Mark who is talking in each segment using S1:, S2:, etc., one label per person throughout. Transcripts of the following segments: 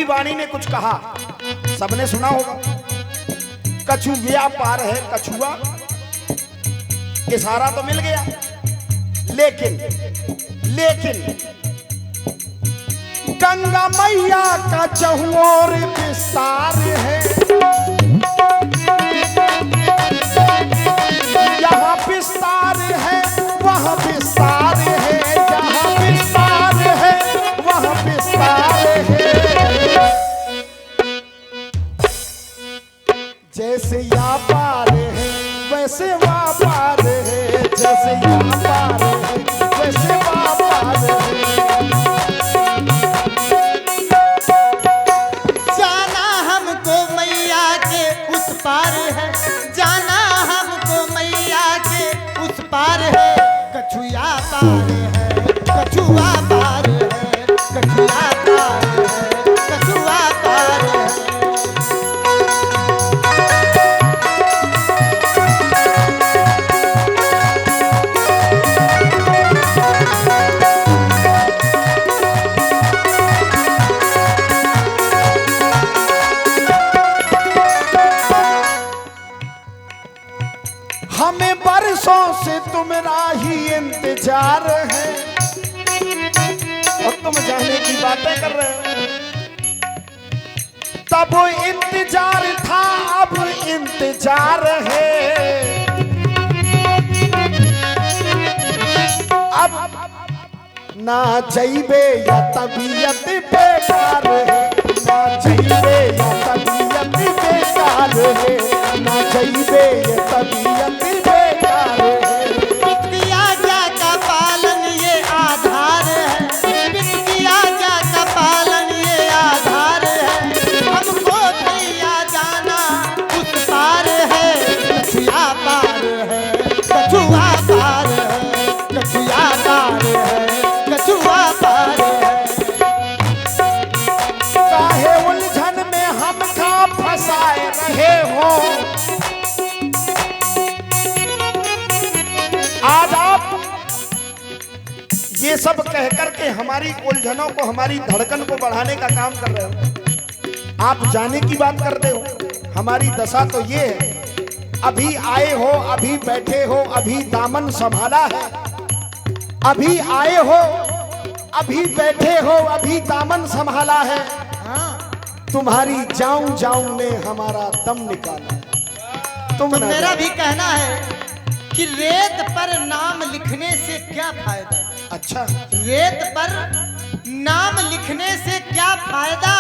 S1: पूर्वी वाणी ने कुछ कहा, सबने सुना होगा। कछुआ पार है कछुआ, इशारा तो मिल गया, लेकिन गंगा मैया का चहुओर विस्तार है, यहाँ विस्तार है वहाँ विस्तार है, जहाँ विस्तार है वहाँ विस्तार है। जैसे यहाँ पार है वैसे वहाँ पार है, जैसे यहाँ पार है वैसे वहाँ पार है।
S2: जाना हमको मैया के उस पार है, जाना हमको मैया के उस पार है। कछुआ पार है, कछुआ पार है, कछुआ पार है, कछुआ पार है।
S1: हमें बरसों से तुम्हारा ही इंतजार है, और तुम जाने की बातें कर रहे हो। तब इंतजार था अब इंतजार है, अब ना जइबे या तबीयत बेकार है, ना जइबे या तबीयत बेकार है, ना जइबे या तबीयत बेकार है।
S2: पितकिया जा का पालन ये आधार है, पितकिया जा का पालन ये आधार है। हमको भैया जाना उस पार है, कछुआ पार है, कछुआ पार है, कछुआ पार है, कछुआ पार है।
S1: काहे उलझन में हम खा फंसाए रहे हो, आज आप ये सब कह करके हमारी उलझनों को, हमारी धड़कन को बढ़ाने का काम कर रहे हो। आप जाने की बात करते हो, हमारी दशा तो ये है, अभी आए हो, अभी बैठे हो, अभी दामन संभाला है, अभी आए हो, अभी बैठे हो, अभी दामन संभाला है। तुम्हारी जाऊं जाऊं ने हमारा दम निकाला है। तुम
S2: तो
S1: ना
S2: मेरा
S1: जाओ।
S2: भी कहना है कि रेत पर नाम लिखने से क्या फायदा।
S1: अच्छा,
S2: रेत पर नाम लिखने से क्या फायदा,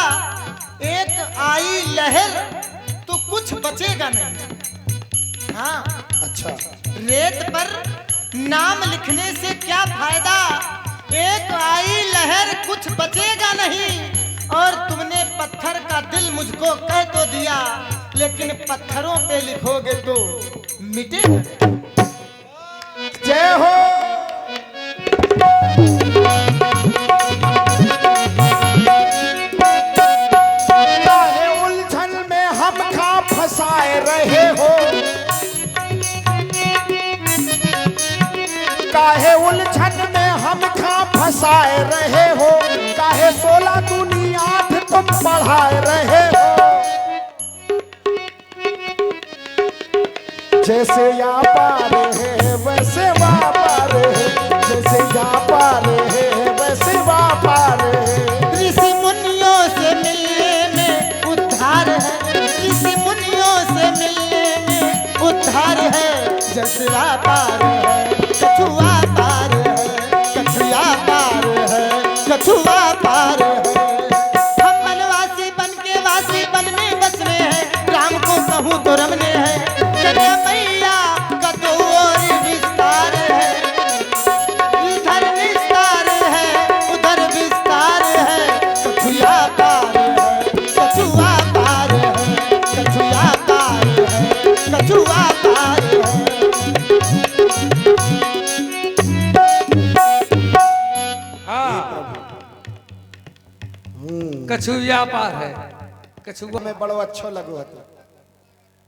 S2: एक आई लहर तो कुछ बचेगा नहीं। हाँ,
S1: अच्छा,
S2: रेत पर नाम लिखने से क्या फायदा, एक आई लहर कुछ बचेगा नहीं। और तुमने पत्थर का दिल मुझको कह तो दिया, लेकिन पत्थरों पे लिखोगे तो मिटेगा।
S1: जय हो। काहे उलझन में हम खा फंसाए रहे हो, काहे उलझन में हम खा फंसाए रहे हो, काहे 16 दूनी 8 तुम पढ़ाए रहे हो। जैसे यहाँ पार है वैसे वहाँ पार है, जैसे यहाँ पार है वैसे वहाँ पार है।
S2: ऋषि मुनियों से मिलने में उद्धार है, ऋषि मुनियों से मिलने में उद्धार है। जसवा पार है, कछुआ पार है, कछुआ पार है, कछुआ पार है। हम बनवासी बन के वासी बन में बसने हैं, राम को कहूँ तो रमने हैं। कन्या मैया का तो और विस्तार है, इधर विस्तार है उधर विस्तार है। कछुआ पार है, कछुआ पार है, कछुआ पार है, कछुआ पार है।
S3: कछुआ पार है, कछुआ
S1: में बड़ो अच्छो लगो है।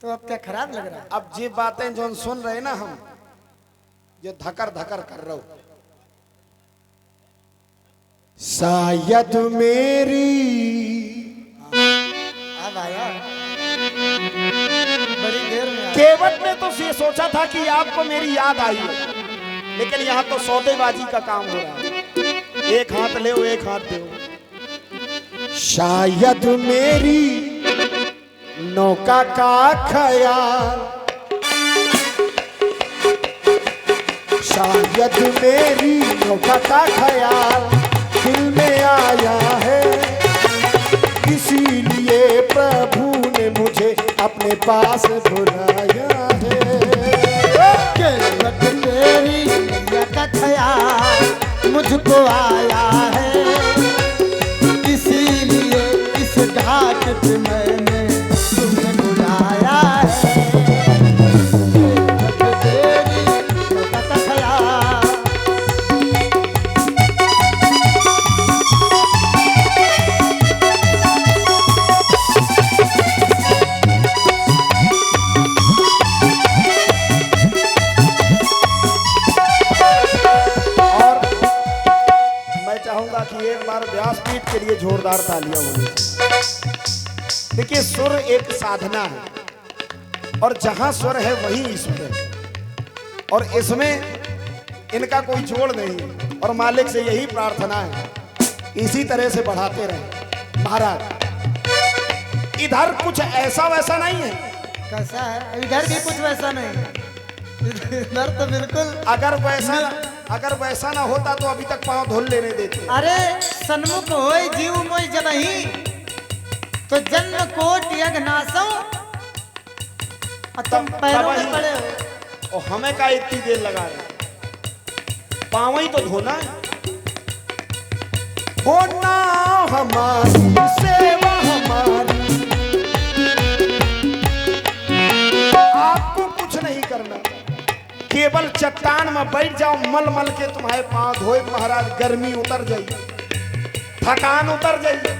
S2: तो अब क्या खराब लग रहा है?
S1: अब ये बातें जो सुन रहे ना हम, जो धकर धकर कर रहे हो, शायद मेरी
S2: बड़ी देर में आया।
S1: केवट ने तो ये सोचा था कि आपको मेरी याद आई है, लेकिन यहाँ तो सौदेबाजी का काम हो रहा है। एक हाथ ले एक हाथ दो। शायद मेरी नौका का ख्याल, शायद मेरी नौका का ख्याल दिल में आया है, इसीलिए प्रभु ने मुझे अपने पास बुलाया है।
S2: केवट तेरी नैया का ख्याल मुझको आया है, इसीलिए इस घाट पे मैंने तुम्हें बुलाया है। केवट तेरी नैया का ख्याल।
S1: और मैं चाहूंगा कि एक बार व्यासपीठ के लिए जोरदार तालियां होनी। देखिए, सुर एक साधना है और जहां स्वर है वहीं ईश्वर है, और इसमें इनका कोई जोड़ नहीं। और मालिक से यही प्रार्थना है, इसी तरह से बढ़ाते रहे महाराज। इधर कुछ ऐसा वैसा नहीं है।
S2: कैसा है? इधर भी कुछ वैसा नहीं है। इधर तो बिल्कुल।
S1: अगर वैसा ना होता तो अभी तक पांव धुल लेने देते।
S2: अरे सन्मुख होय जीव मोय जबहि, तो जन्म कोट यज्ञ नासौ, और तुम पैरों में पड़े हो।
S1: और हमें का इतनी देर लगा रहे, पांव ही तो धोना है। होना हमारी सेवा हमारी, आपको कुछ नहीं करना, केवल चट्टान में बैठ जाओ, मल मल के तुम्हारे पांव धोए महाराज। गर्मी उतर जाइए, थकान उतर जाइए।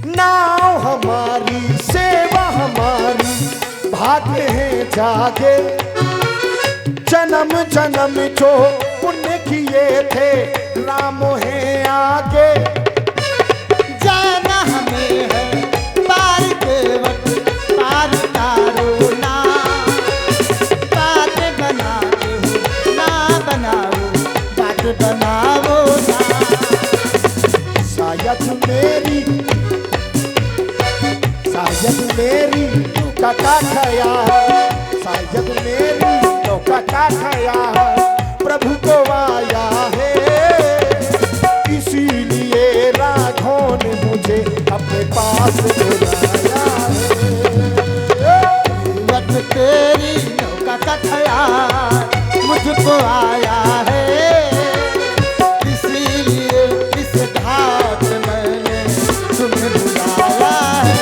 S1: नाव हमारी सेवा हमारी, भाग्य है जागे, जन्म जन्म जो पुण्य किए थे राम है आगे।
S2: जाना हमें है पार केवट, पार तारो ना, बात बनाते हो ना बनाओ, बात बनाओ ना।
S1: शायद मेरी नौका का ख्याल, शायद मेरी नौका का ख्याल प्रभु को आया है, इसीलिए राघव ने मुझे अपने पास बुलाया है।
S2: वक्त तेरी नौका का ख्याल मुझको आया है, इसीलिए इस घाट मैंने तुम्हें बुलाया है।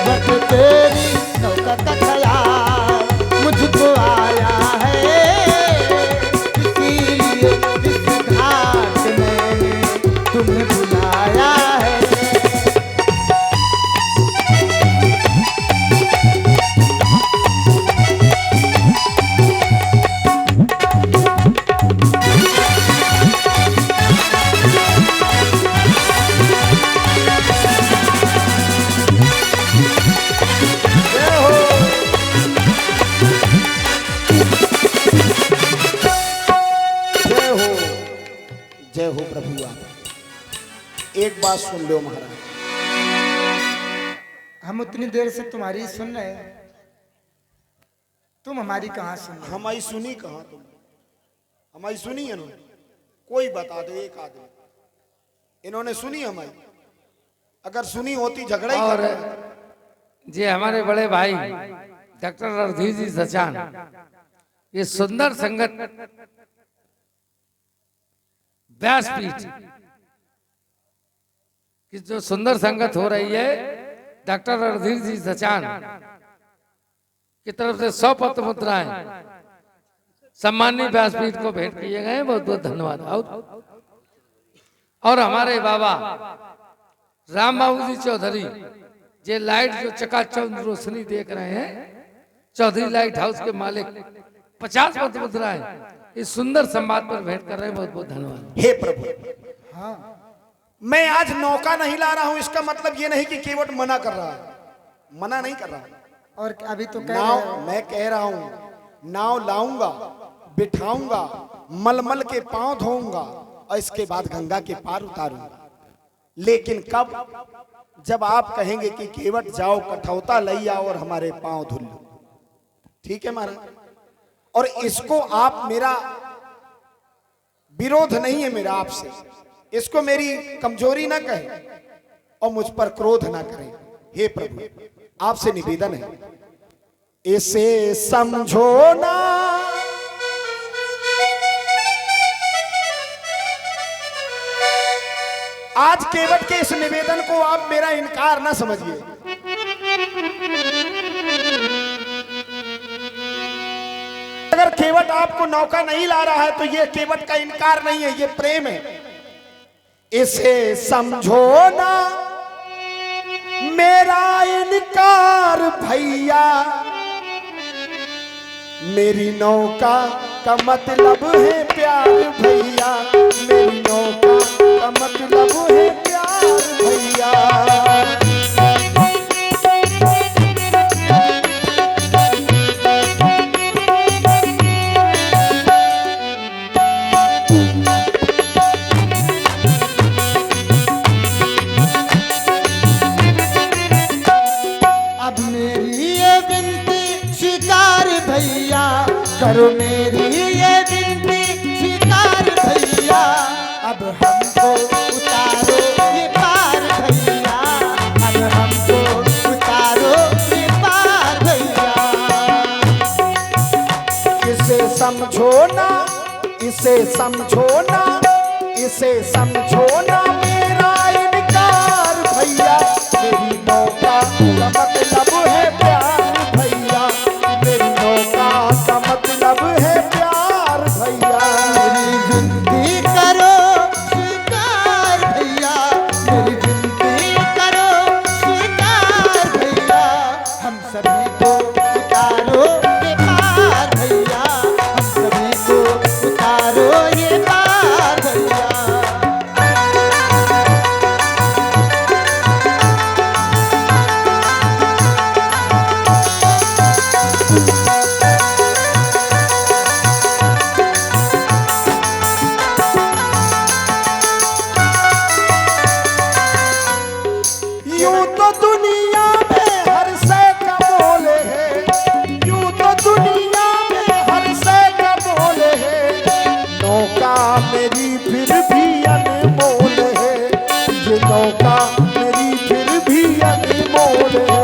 S2: वक्त तेरी नौका का ख्याल मुझको आया है, इसीलिए इस घाट मैंने तुम्हें बुलाया है।
S1: जय हो प्रभु। आप एक बात सुन लो महाराज,
S2: हम उतनी देर से तुम्हारी सुन रहे हैं, तुम हमारी कहाँ सुन रहे हो?
S1: हमारी सुनी कहाँ तुम? हमारी सुनी है इन्होंने? कोई बता दो एक आदमी, इन्होंने सुनी हमारी? अगर सुनी होती झगड़ा ही
S3: और
S1: कर रहे।
S3: जे हमारे बड़े भाई डॉक्टर रणधीर जी सचान, ये सुंदर संगत व्यासपीठ की जो सुंदर संगत हो रही है, डॉक्टर रणधीर जी सचान की तरफ से 100 पत्र मुद्राएं सम्माननीय व्यासपीठ को भेंट किए गए, बहुत बहुत धन्यवाद। और हमारे बाबा राम बाबू जी चौधरी, ये लाइट जो चकाचौंध रोशनी देख रहे हैं, चौधरी लाइट हाउस के मालिक 50 पत्र मुद्राएं इस सुंदर संवाद पर भेंट कर रहे हैं, बहुत बहुत धन्यवाद।
S1: हे प्रभु, हाँ, मैं आज नौका नहीं ला रहा हूं, इसका मतलब ये नहीं कि केवट मना कर रहा है। मना नहीं कर रहा।
S2: और अभी तो कह रहे
S1: नाव
S2: हो।
S1: मैं कह रहा हूं, नाव लाऊंगा, बिठाऊंगा, मलमल के पांव धोऊंगा और इसके बाद गंगा के पार उतारूंगा। लेकिन कब? जब आप कहेंगे कि केवट जाओ कठौता लई आओ और हमारे पांव धुल लो। ठीक है महाराज? और इसको आप, मेरा विरोध नहीं है मेरा आपसे, इसको मेरी कमजोरी ना कहें और मुझ पर क्रोध ना करें। हे प्रभु, आपसे निवेदन है, इसे समझो ना, आज केवट के इस निवेदन को आप मेरा इनकार ना समझिए। अगर केवट आपको नौका नहीं ला रहा है तो यह केवट का इनकार नहीं है, यह प्रेम है। इसे समझो ना मेरा इनकार भैया, मेरी नौका का मतलब है प्यार भैया, मेरी नौका का मतलब है प्यार भैया।
S2: अब मेरी ये विनती स्वीकार भैया, करो मेरी ये विनती स्वीकार भैया। अब हमको उतारो ये पार भैया, अब हमको उतारो ये पार भैया।
S1: इसे समझो ना, इसे समझो ना, इसे समझो ना मेरा इनकार भैया, मेरी नौका का मतलब है प्यार भैया, मेरी नौका का मतलब है प्यार भैया।
S2: मेरी विनती करो स्वीकार भैया, मेरी विनती करो स्वीकार भैया। हम सभी को उतारो ये पार भैया, हम सभी को उतारो ये पार भैया।
S1: यूं तो दुनिया में हर शे का मोल है, यूं तो दुनिया में हर शे का मोल है, नौका मेरी फिर भी अनमोल है, ये नौका मेरी फिर भी अनमोल है।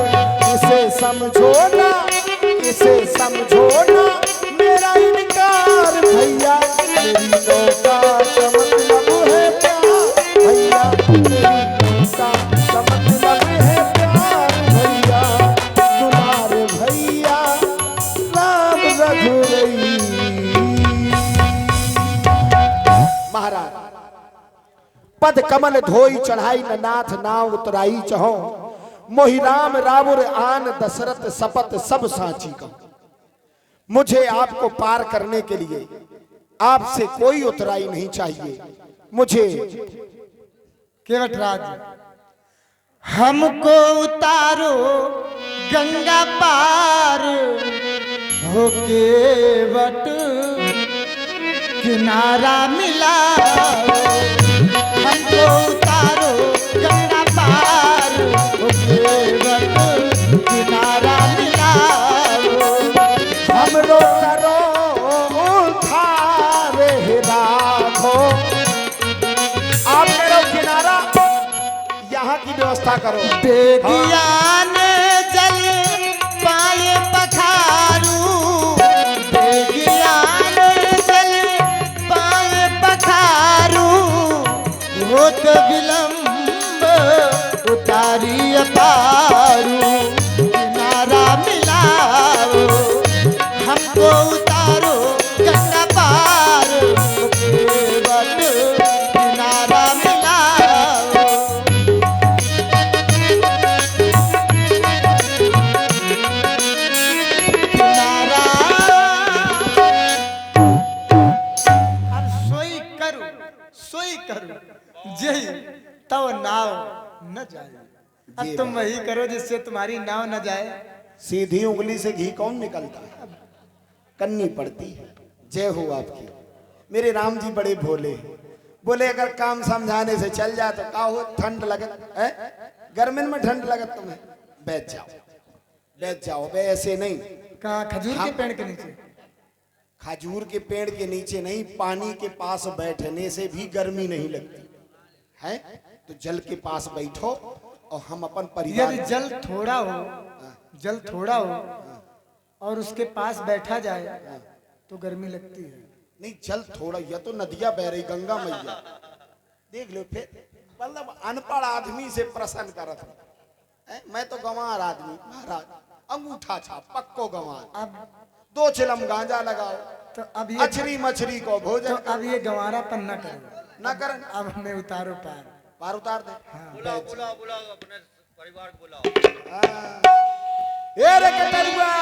S1: इसे समझो ना, इसे समझो ना मेरा इनकार भैया, मेरी नौका का मतलब है प्यार भैया, मेरी नौका का मतलब है प्यार भैया, तुम्हारे भैया राम रघुरई। महाराज, पद कमल धोई चढ़ाई न नाथ नाव उतराई चहो, मोहि राम रावुर आन दशरथ सपत सब साची का। मुझे आपको पार करने के लिए आपसे कोई उतराई नहीं चाहिए। मुझे
S2: केवटराज, हमको उतारो गंगा पार हो केवट किनारा मिला, हमको उतारो गंगा पार हो केवट किनारा मिला।
S1: हमरो करो उधारे राघो, आप करो किनारा, यहाँ की व्यवस्था करो।
S2: बेगियान जल पाए पखारू, बेगियान जल पाए पखारू, होत विलंब उतारी अपारू, किनारा मिलाओ, हमको उतारो गंगा पार, केवट किनारा मिलाओ। किनारा अब सोई करू जय तव नाव न जाए, अब तुम वही करो जिससे तुम्हारी नाव न जाए।
S1: सीधी उंगली से घी कौन निकलता है, करनी पड़ती है। जय हो आपकी। मेरे राम जी बड़े भोले, बोले अगर काम समझाने से चल जाए तो का हो, ठंड लगत है, गर्मी में ठंड लगत तुम्हें, बैठ जाओ बैठ जाओ। बे ऐसे नहीं,
S2: कहाँ? खजूर के पेड़ के नीचे?
S1: खजूर के पेड़ के नीचे नहीं, पानी के पास बैठने से भी गर्मी नहीं लगती है। तो जल के पास बैठो और हम अपन परिवार।
S2: यदि जल थोड़ा हो, जल थोड़ा हो और उसके पास बैठा जाए तो गर्मी लगती है।
S1: नहीं जल थोड़ा, या तो नदिया बह रही, गंगा मैया देख लो। फिर मतलब अनपढ़ आदमी से प्रश्न करत है। मैं तो गंवार आदमी महाराज, अंगूठा छाप पक्को गंवार।
S2: अब
S1: 2 चिलम गांजा लगाओ
S2: तो अब ये
S1: अछरी मछली को भोजन
S2: तो अब ये गंवारापन न करो,
S1: न कर,
S2: अब हमें उतारो पार।
S1: पार उतार दे।
S4: बुलाओ बुलाओ बुलाओ अपने परिवार को बुलाओ।
S1: ए रे कटरुआ,